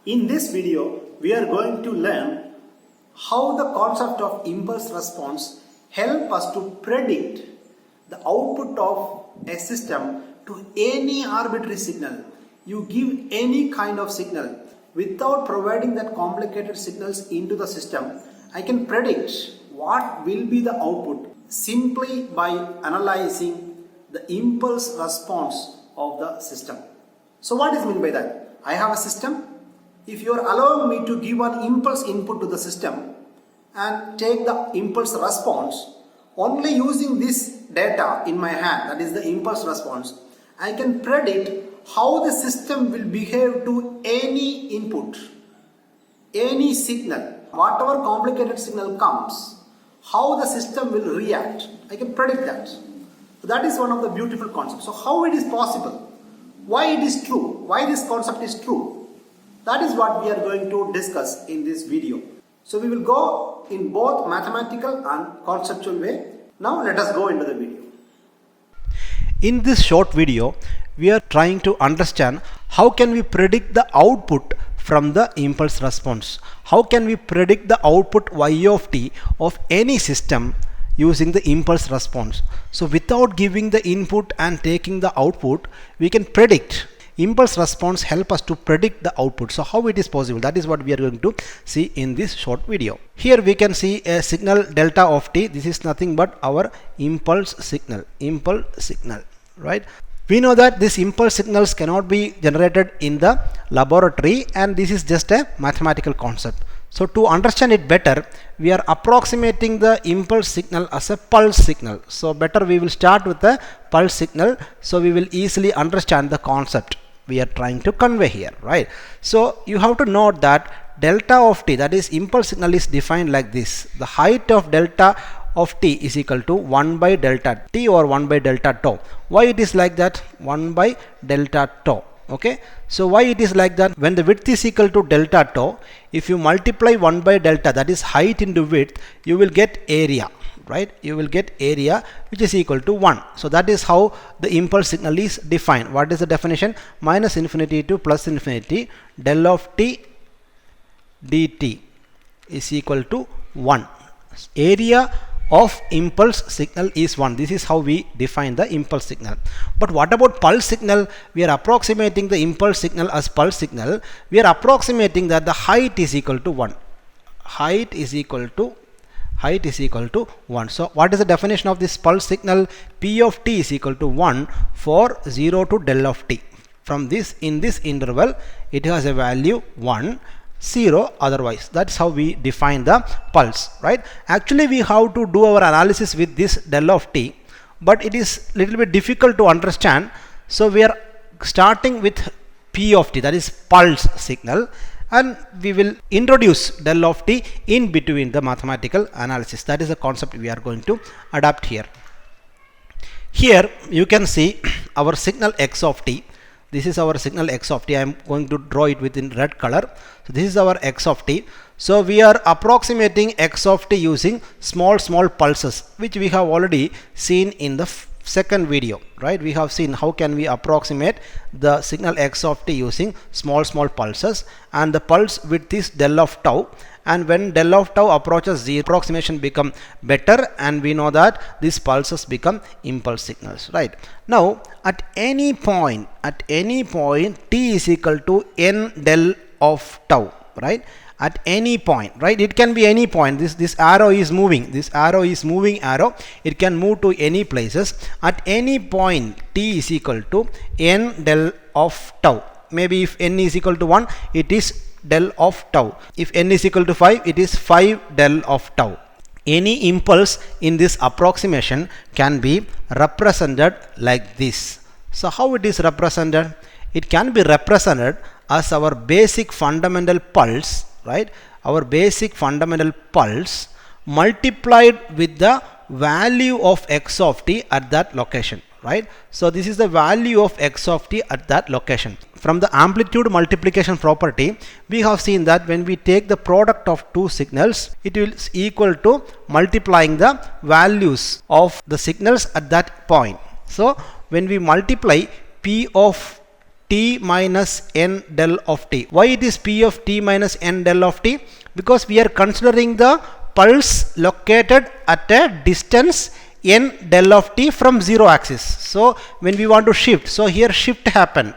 In this video, we are going to learn how the concept of impulse response help us to predict the output of a system to any arbitrary signal. You give any kind of signal without providing that complicated signals into the system. I can predict what will be the output simply by analyzing the impulse response of the system. So what is meant by that? I have a system. If you are allowing me to give an impulse input to the system and take the impulse response, only using this data in my hand, that is the impulse response, I can predict how the system will behave to any input, any signal, whatever complicated signal comes, how the system will react. I can predict that. So that is one of the beautiful concepts. So how it is possible? Why it is true? Why this concept is true? That is what we are going to discuss in this video. So we will go in both mathematical and conceptual way. Now let us go into the video. In this short video, we are trying to understand how can we predict the output from the impulse response. How can we predict the output y of t of any system using the impulse response. So without giving the input and taking the output, we can predict. Impulse response help us to predict the output. So how it is possible? That is what we are going to see in this short video. Here we can see a signal delta of t. This is nothing but our impulse signal, right? We know that these impulse signals cannot be generated in the laboratory, and this is just a mathematical concept. So to understand it better, we are approximating the impulse signal as a pulse signal. So better we will start with the pulse signal, so we will easily understand the concept we are trying to convey here, right? So you have to note that delta of t, that is impulse signal, is defined like this. The height of delta of t is equal to 1 by delta t or 1 by delta tau. Why it is like that? 1 by delta tau. Okay, so why it is like that? When the width is equal to delta tau, if you multiply 1 by delta, that is height into width, you will get area, right? You will get area which is equal to 1. So that is how the impulse signal is defined. What is the definition? Minus infinity to plus infinity, del of t dt is equal to 1. Area of impulse signal is 1. This is how we define the impulse signal. But what about pulse signal? We are approximating the impulse signal as pulse signal. We are approximating that the height is equal to 1. Height is equal to 1. So what is the definition of this pulse signal? P of t is equal to 1 for 0 to del of t. From this, in this interval, it has a value 1, 0 otherwise. That's how we define the pulse, right? Actually we have to do our analysis with this del of t, but it is little bit difficult to understand. So we are starting with p of t, that is pulse signal, and we will introduce del of t in between the mathematical analysis. That is the concept we are going to adapt here. Here you can see our signal x of t. This is our signal x of t. I am going to draw it within red color. So this is our x of t. So we are approximating x of t using small pulses, which we have already seen in the second video, right? We have seen how can we approximate the signal x of t using small pulses, and the pulse width is del of tau. And when del of tau approaches 0, approximation become better, and we know that these pulses become impulse signals, right? Now at any point t is equal to n del of tau, right? At any point, right? It can be any point. This arrow is moving. This arrow is moving arrow. It can move to any places. At any point t is equal to n del of tau. Maybe if n is equal to 1, it is del of tau. If n is equal to 5, it is 5 del of tau. Any impulse in this approximation can be represented like this. So how it is represented? It can be represented as our basic fundamental pulse, right? Our basic fundamental pulse multiplied with the value of x of t at that location, right? So this is the value of x of t at that location. From the amplitude multiplication property, we have seen that when we take the product of two signals, it is equal to multiplying the values of the signals at that point. So when we multiply p of t minus n del of t. Why it is p of t minus n del of t? Because we are considering the pulse located at a distance n del of t from 0 axis. So when we want to shift, so here shift happen.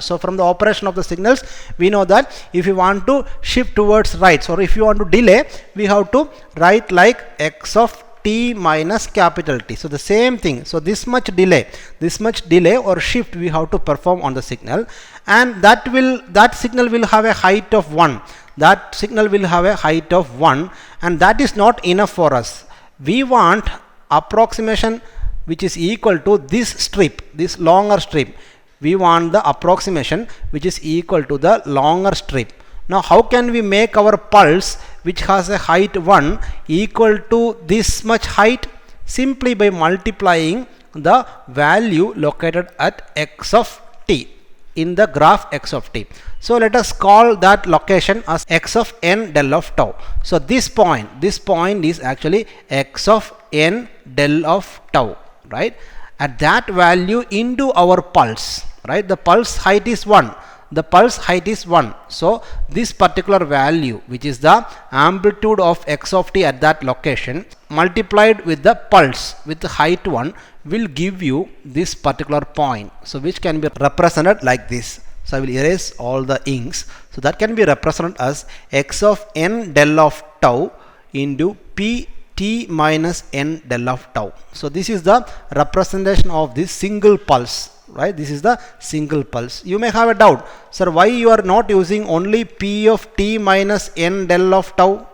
So from the operation of the signals, we know that if you want to shift towards right, or if you want to delay, we have to write like x of t minus capital T. So the same thing. So this much delay or shift we have to perform on the signal, and that signal will have a height of 1. That signal will have a height of 1, and that is not enough for us. We want approximation which is equal to this strip, this longer strip. We want the approximation which is equal to the longer strip. Now how can we make our pulse which has a height 1 equal to this much height? Simply by multiplying the value located at x of t in the graph x of t. So let us call that location as x of n del of tau. So this point is actually x of n del of tau, right? At that value into our pulse, right? The pulse height is 1. So this particular value, which is the amplitude of x of t at that location, multiplied with the pulse with the height 1, will give you this particular point. So which can be represented like this. So I will erase all the inks. So that can be represented as x of n del of tau into p t minus n del of tau. So this is the representation of this single pulse, right? This is the single pulse. You may have a doubt, sir, why you are not using only p of t minus n del of tau?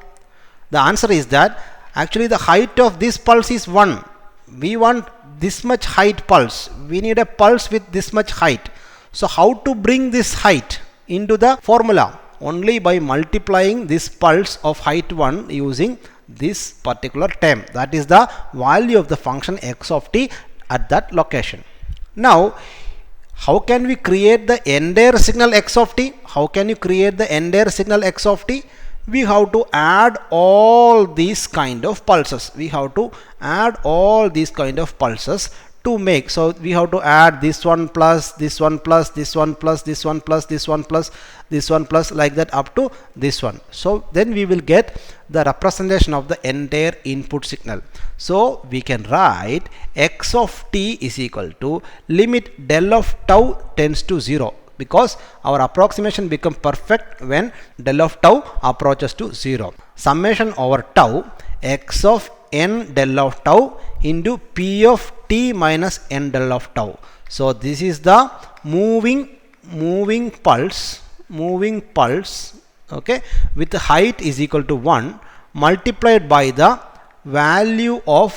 The answer is that actually the height of this pulse is 1. We want this much height pulse. We need a pulse with this much height. So how to bring this height into the formula? Only by multiplying this pulse of height 1 using this particular term. That is the value of the function x of t at that location. Now, how can we create the entire signal x of t? How can you create the entire signal x of t? We have to add all these kind of pulses. To make. So we have to add this one plus this one plus this one plus this one plus this one plus this one plus like that up to this one. So then we will get the representation of the entire input signal. So we can write x of t is equal to limit del of tau tends to 0, because our approximation becomes perfect when del of tau approaches to 0. Summation over tau x of n del of tau into p of t minus n del of tau. So this is the moving pulse, okay, with the height is equal to 1 multiplied by the value of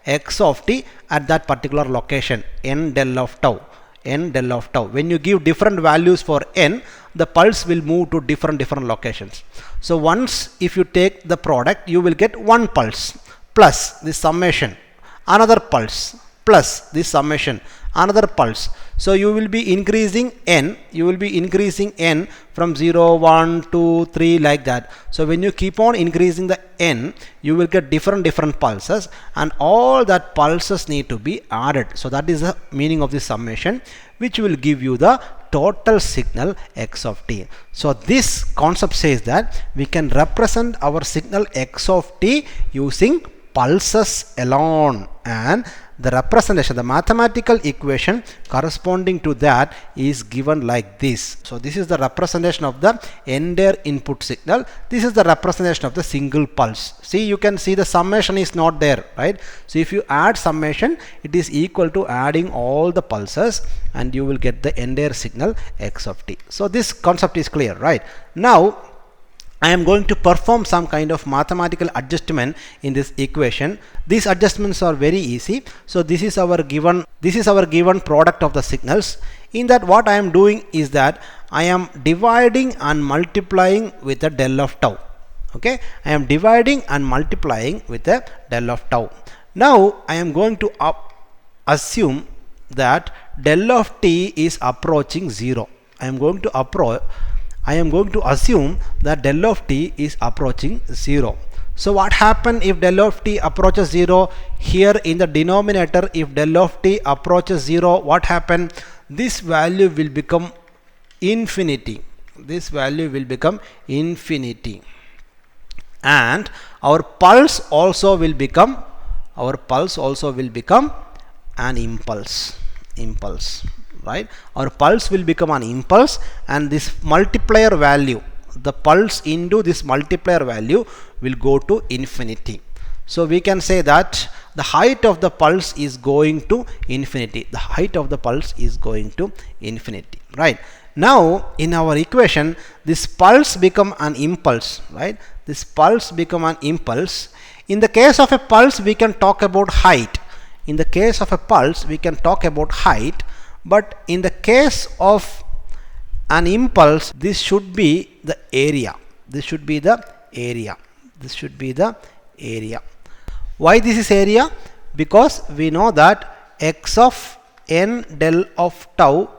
x of t at that particular location, n del of tau. When you give different values for n, the pulse will move to different locations. So once if you take the product, you will get one pulse plus this summation, another pulse plus this summation, another pulse. So you will be increasing n from 0, 1, 2, 3 like that. So when you keep on increasing the n, you will get different pulses, and all that pulses need to be added. So that is the meaning of this summation, which will give you the total signal x of t. So this concept says that we can represent our signal x of t using pulses alone, and the representation, the mathematical equation corresponding to that is given like this. So this is the representation of the entire input signal. This is the representation of the single pulse. See, you can see the summation is not there, right? So if you add summation, it is equal to adding all the pulses, and you will get the entire signal x of t. So this concept is clear, right? Now I am going to perform some kind of mathematical adjustment in this equation. These adjustments are very easy. So this is our given product of the signals. In that, what I am doing is that I am dividing and multiplying with the del of tau. Okay, I am dividing and multiplying with the del of tau. Now I am going to assume that del of t is approaching 0. I am going to assume that del of t is approaching 0. So what happens if del of t approaches 0? Here in the denominator, if del of t approaches 0, what happens? this value will become infinity. This value will become infinity, and our pulse also will become an impulse, right? Our pulse will become an impulse, and this multiplier value, the pulse into this multiplier value, will go to infinity. So we can say that the height of the pulse is going to infinity. The height of the pulse is going to infinity, right? Now in our equation, this pulse become an impulse, right? This pulse become an impulse. In the case of a pulse, we can talk about height. In the case of a pulse, we can talk about height, but in the case of an impulse, this should be the area. This should be the area. This should be the area. Why this is area? Because we know that x of n del tau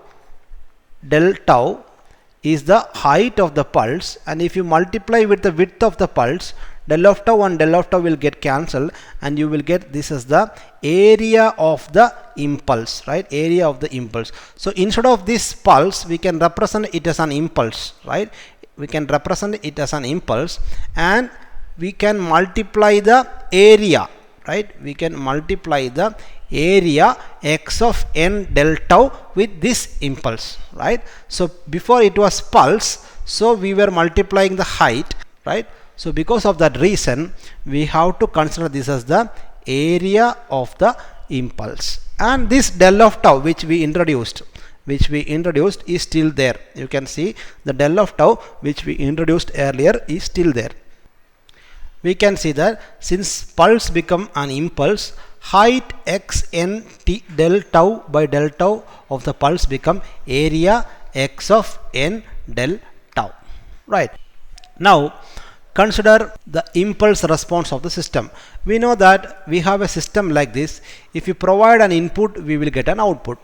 is the height of the pulse, and if you multiply with the width of the pulse, del of tau and del of tau will get cancelled, and you will get this as the area of the impulse, right? Area of the impulse. So instead of this pulse, we can represent it as an impulse, right? We can represent it as an impulse, and we can multiply the area, right? We can multiply the area x of n del tau with this impulse, right? So before it was pulse, so we were multiplying the height, right? So because of that reason, we have to consider this as the area of the impulse, and this del of tau which we introduced is still there. You can see the del of tau which we introduced earlier is still there. We can see that since pulse become an impulse, height x n t del tau by del tau of the pulse become area x of n del tau, right? Now consider the impulse response of the system. We know that we have a system like this. If you provide an input, we will get an output.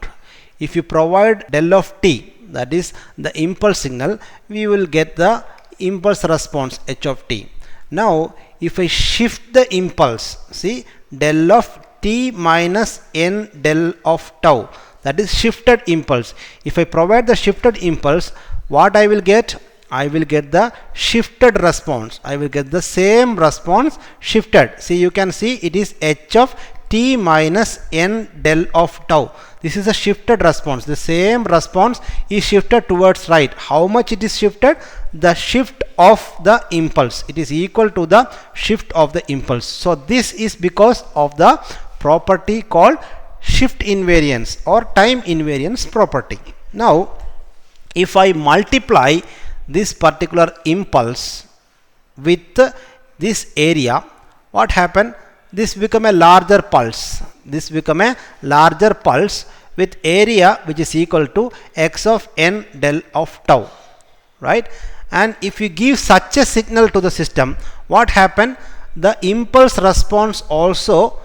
If you provide del of t, that is the impulse signal, we will get the impulse response h of t. Now if I shift the impulse, see, del of t minus n del of tau, that is shifted impulse. If I provide the shifted impulse, what I will get? I will get the shifted response. I will get the same response shifted. See, you can see it is h of t minus n del of tau. This is a shifted response. The same response is shifted towards right. How much it is shifted? The shift of the impulse. It is equal to the shift of the impulse. So this is because of the property called shift invariance or time invariance property. Now if I multiply this particular impulse with this area, what happened? This become a larger pulse. This become a larger pulse with area which is equal to x of n del of tau, right? And if you give such a signal to the system, what happened? The impulse response also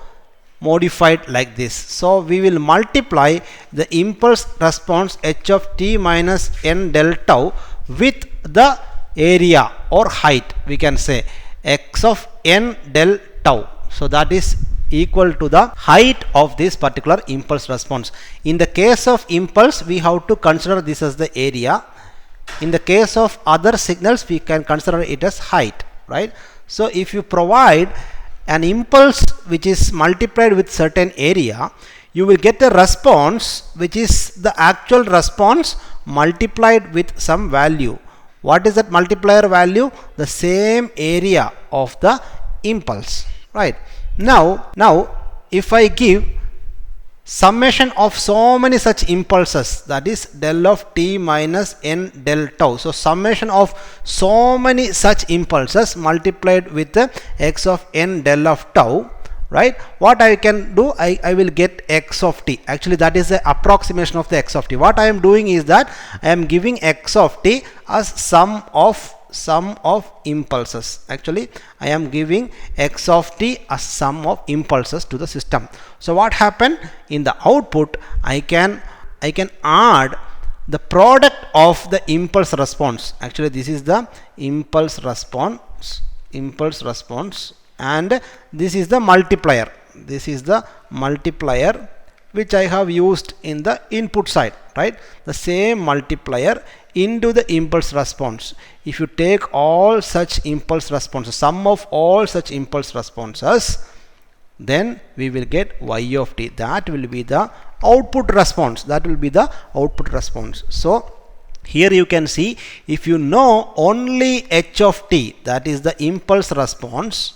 modified like this. So we will multiply the impulse response h of t minus n del tau with the area or height, we can say x of n del tau. So that is equal to the height of this particular impulse response. In the case of impulse, we have to consider this as the area. In the case of other signals, we can consider it as height, right? So if you provide an impulse which is multiplied with certain area, you will get a response which is the actual response multiplied with some value. What is that multiplier value? The same area of the impulse, right? Now if I give summation of so many such impulses, that is del of t minus n del tau, so summation of so many such impulses multiplied with x of n del of tau, right? What I can do, I will get x of t. Actually that is the approximation of the x of t. What I am doing is that I am giving x of t as sum of impulses. Actually I am giving x of t as sum of impulses to the system. So what happened in the output? I can add the product of the impulse response. Actually this is the impulse response, and this is the multiplier. This is the multiplier which I have used in the input side, right? The same multiplier into the impulse response. If you take all such impulse responses, sum of all such impulse responses, then we will get y of t. That will be the output response. That will be the output response. So here you can see, if you know only h of t, that is the impulse response,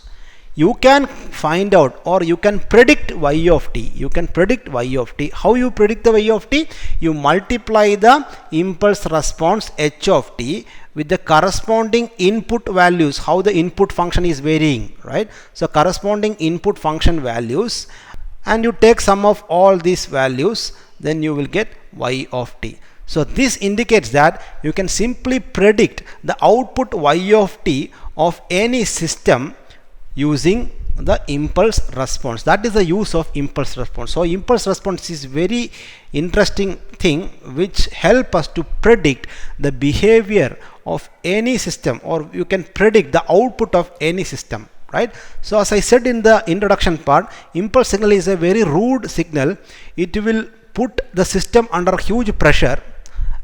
you can find out or you can predict y of t. You can predict y of t. How you predict the y of t? You multiply the impulse response h of t with the corresponding input values, how the input function is varying, right? So corresponding input function values, and you take sum of all these values, then you will get y of t. So this indicates that you can simply predict the output y of t of any system using the impulse response. That is the use of impulse response. So impulse response is very interesting thing which help us to predict the behavior of any system, or you can predict the output of any system, right? So as I said in the introduction part, impulse signal is a very rude signal. It will put the system under huge pressure,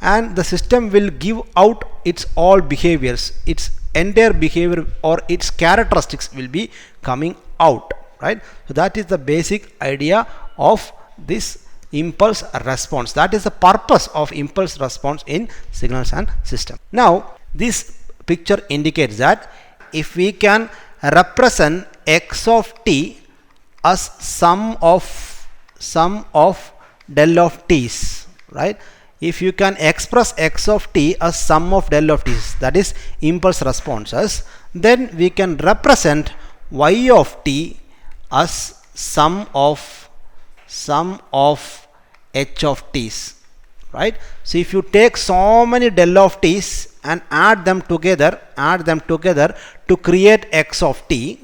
and the system will give out its all behaviors, its entire behavior or its characteristics will be coming out, right? So that is the basic idea of this impulse response. That is the purpose of impulse response in signals and system. Now this picture indicates that if we can represent x of t as sum of del of t's, right? If you can express x of t as sum of del of t's, that is impulse responses, then we can represent y of t as sum of h of t's, right? So if you take so many del of t's and add them together to create x of t,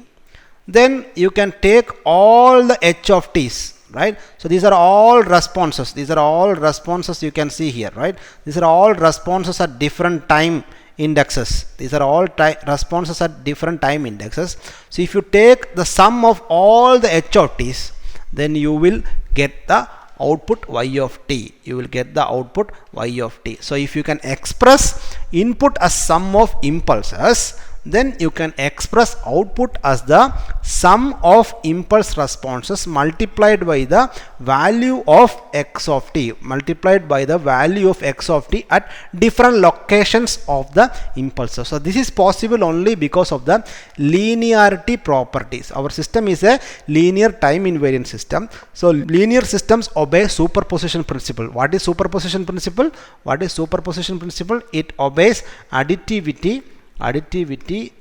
then you can take all the h of t's, right? So these are all responses. These are all responses you can see here, right? These are all responses at different time indexes. These are all responses at different time indexes. So if you take the sum of all the h of t's, then you will get the output y of t. You will get the output y of t. So if you can express input as sum of impulses, then you can express output as the sum of impulse responses multiplied by the value of x of t, multiplied by the value of x of t at different locations of the impulses. So this is possible only because of the linearity properties. Our system is a linear time invariant system. So linear systems obey superposition principle. What is superposition principle? What is superposition principle? It obeys additivity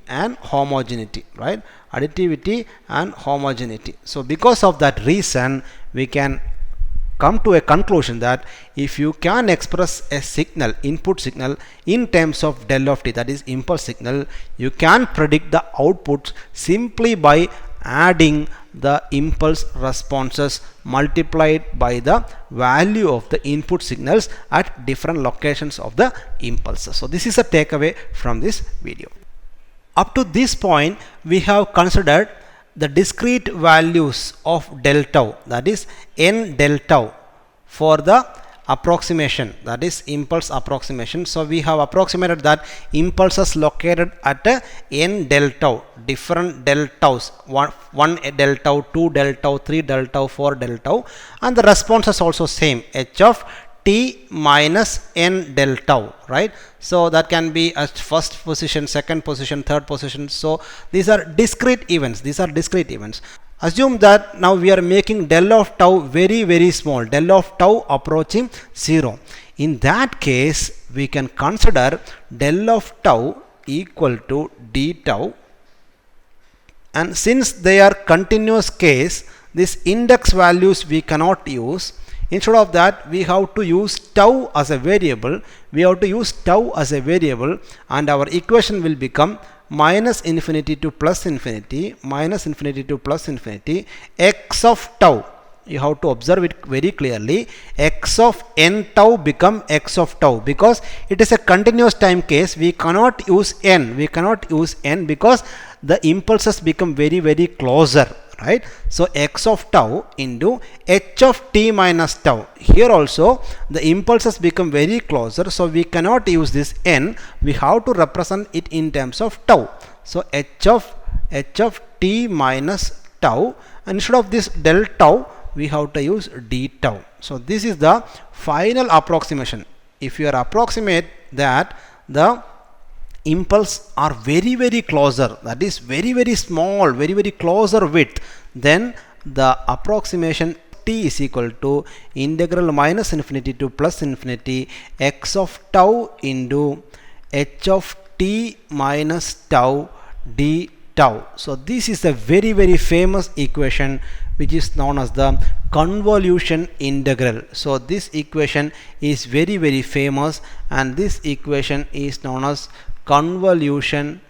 and homogeneity, right? Additivity and homogeneity. So because of that reason, we can come to a conclusion that if you can express a signal, input signal, in terms of del of t, that is impulse signal, you can predict the outputs simply by adding the impulse responses multiplied by the value of the input signals at different locations of the impulses. So this is a takeaway from this video. Up to this point, we have considered the discrete values of del tau, that is n del tau, for the approximation, that is impulse approximation. So we have approximated that impulses located at n del tau, different del taus, 1 del tau, 2 del tau, 3 del tau, 4 del tau, and the response is also same, h of t minus n del tau, right? So that can be at first position, second position, third position. So these are discrete events. Assume that now we are making del of tau very small, del of tau approaching 0. In that case, we can consider del of tau equal to d tau, and since they are continuous case, these index values we cannot use. Instead of that, we have to use tau as a variable. And our equation will become minus infinity to plus infinity, x of tau. You have to observe it very clearly. X of n tau become x of tau, because it is a continuous time case. We cannot use n because the impulses become very closer, right? So x of tau into h of t minus tau. Here also the impulses become very closer, so we cannot use this n, we have to represent it in terms of tau. So h of t minus tau, and instead of this del tau we have to use d tau. So this is the final approximation. If you are approximate that the impulse are very closer, that is very small, very closer width, then the approximation t is equal to integral minus infinity to plus infinity x of tau into h of t minus tau d tau. So this is a very famous equation which is known as the convolution integral. So this equation is very famous, and this equation is known as convolution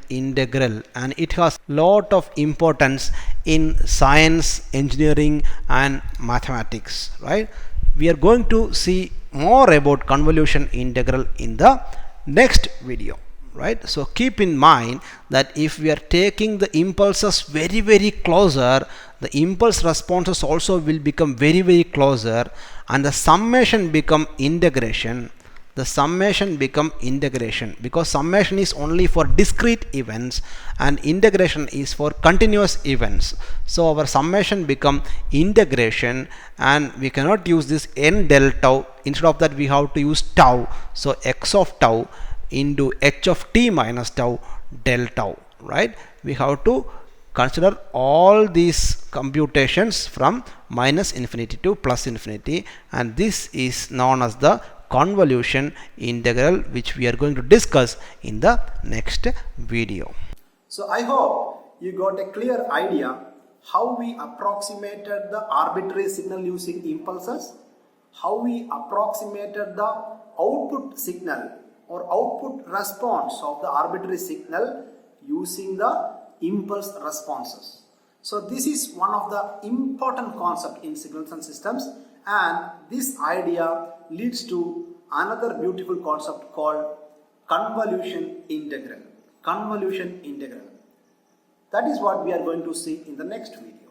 integral, and it has lot of importance in science, engineering and mathematics, right? We are going to see more about convolution integral in the next video, right? So keep in mind that if we are taking the impulses very closer, the impulse responses also will become very closer, and the summation become integration. The summation become integration, because summation is only for discrete events and integration is for continuous events. So our summation become integration, and we cannot use this n del tau. Instead of that we have to use tau. So x of tau into h of t minus tau del tau, right? We have to consider all these computations from minus infinity to plus infinity, and this is known as the convolution integral, which we are going to discuss in the next video. So I hope you got a clear idea how we approximated the arbitrary signal using impulses, how we approximated the output signal or output response of the arbitrary signal using the impulse responses. So this is one of the important concepts in signals and systems, and this idea leads to another beautiful concept called convolution integral. Convolution integral. That is what we are going to see in the next video.